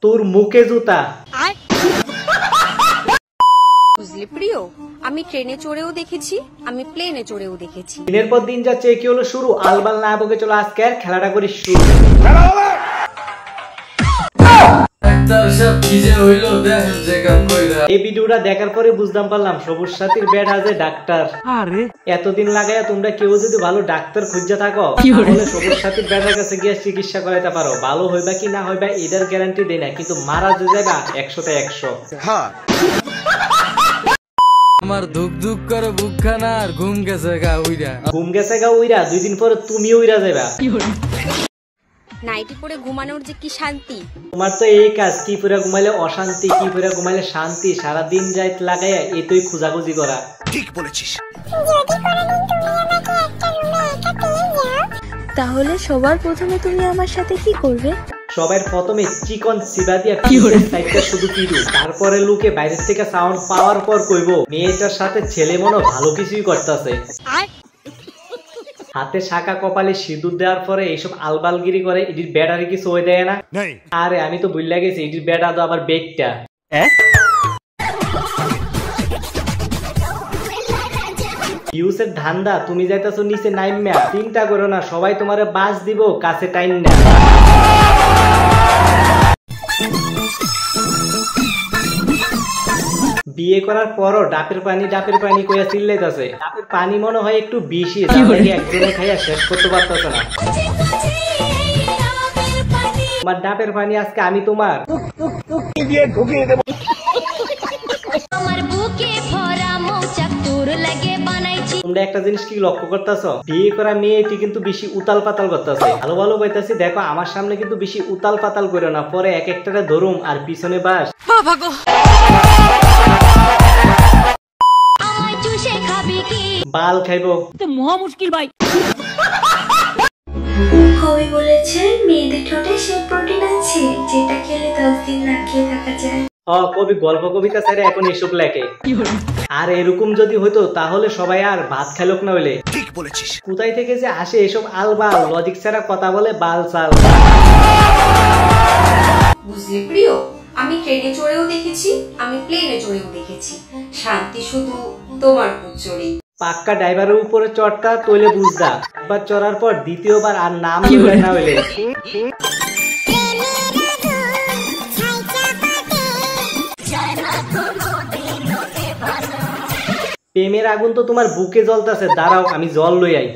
তোর মুখে জুতা। বুঝলি প্রিয়, আমি ট্রেনে চড়েও দেখেছি, আমি প্লেনে চড়েও দেখেছি। দিনের পর দিন যাচ্ছে, কি হলো শুরু? আলবাল না বকে চলো আজকে আর খেলাটা করি শুরু। এই ভিডিওটা দেখার পরে বুঝতাম পারলাম সবুজ সাথীর বেড আছে ডাক্তার। আরে এতদিন লাগাইয়া তোমরা কেউ যদি ভালো ডাক্তার খুঁজে থাকো তাহলে সবুজ সাথীর বেডের কাছে গিয়ে চিকিৎসা করাইতে পারো। ভালো হইবা কি না হইবা এটার গ্যারান্টি দেয় না, কিন্তু মারা যে যাইবা 100তে 100। আমার ধুক ধুক করে বুকখানা আর ঘুম গেছে গা উইরা। 2 দিন পরে তুমি উইরা যাইবা। নাইটি পরে ঘুমানোর যে কি শান্তি। তোমার তো এই কাজ, কি পরে ঘুমাইলে অশান্তি, কি পরে ঘুমাইলে শান্তি, সারাদিন যাই লাগাইয়া এই তুই খোঁজাখুঁজি করা। ঠিক বলেছিস। তাহলে সবার প্রথমে তুমি আমার সাথে কি করবে? সবার প্রথমে চিকন সিবা দিয়া সাইডটা শুধু পিরু, তারপরে লুকে বাইরের থেকে সাউন্ড পাওয়ার পর কইবো মেয়েটার সাথে ছেলে মনে ভালো কিছুই করতেছে। হাতে শাখা কপালে সিঁদুর দেওয়ার পরে এইসব আলবালগিরি করে, এটির ব্যাটারি কিছু হয়ে দেয় না। আরে আমি তো ভুল গেছি, এটির ব্যাটা তো আবার বেগটা। ইউসের ধান্দা, তুমি যাইতাছো নিচে নাইমা, চিন্তা করো না, সবাই তোমারে বাস দিব কাছে টাইম না। বিয়ে করার পরও ডাবের পানি কইয়া চিল্লাইতাছে। ডাবের পানি মনে হয় একটু বেশি, একজনে খাইয়া শেষ করতে পারতেছে না। তোমার ডাবের পানি আজকে আমি তোমার তোমরা একটা জিনিস কি লক্ষ্য করতেছো? বিয়ে করা মেয়েটি কিন্তু বেশি উতাল পাতাল করতেছে। ভালো ভালো বলতেছি, দেখো আমার সামনে কিন্তু বেশি উতাল পাতাল করো না, পরে এক একটারে ধরুম আর পিছনে বাস। বাল খাইবো তো মহা মুশকিল ভাই। কবি বলেছেন মেয়েদের ঠোঁটে সেই প্রোটিন আছে যেটা খেলে 10 দিন না খেয়ে থাকা যায়। কবি গল্প কবিতা ছেড়ে এখন এসব লেখে। আর এরকম যদি হইতো তাহলে সবাই আর ভাত খাইলোক না হইলে। ঠিক বলেছিস। কোথায় থেকে যে আসে এসব আলবাল, লজিক ছাড়া কথা বলে বাল চাল। বুঝলি প্রিয়, আমি ট্রেনে চড়েও দেখেছি, আমি প্লেনে চড়েও দেখেছি, শান্তি শুধু তোমার পুচড়ি। পাক্কা ড্রাইভারের উপরে চড়তা তৈলে বুঝদা, একবার চড়ার পর দ্বিতীয়বার আর নাম লইলে না হইলে। প্রেমের আগুন তো তোমার বুকে জ্বলতেছে, দাঁড়াও আমি জল লই আই।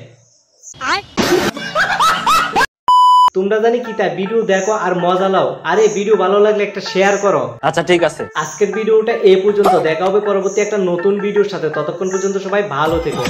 তোমরা জানি কি তা ভিডিও দেখো আর মজা লাও। আরে ভিডিও ভালো লাগলে একটা শেয়ার করো। আচ্ছা ঠিক আছে, আজকের ভিডিওটা এই পর্যন্ত, দেখা হবে পরবর্তী একটা নতুন ভিডিওর সাথে। ততক্ষণ পর্যন্ত সবাই ভালো থেকো।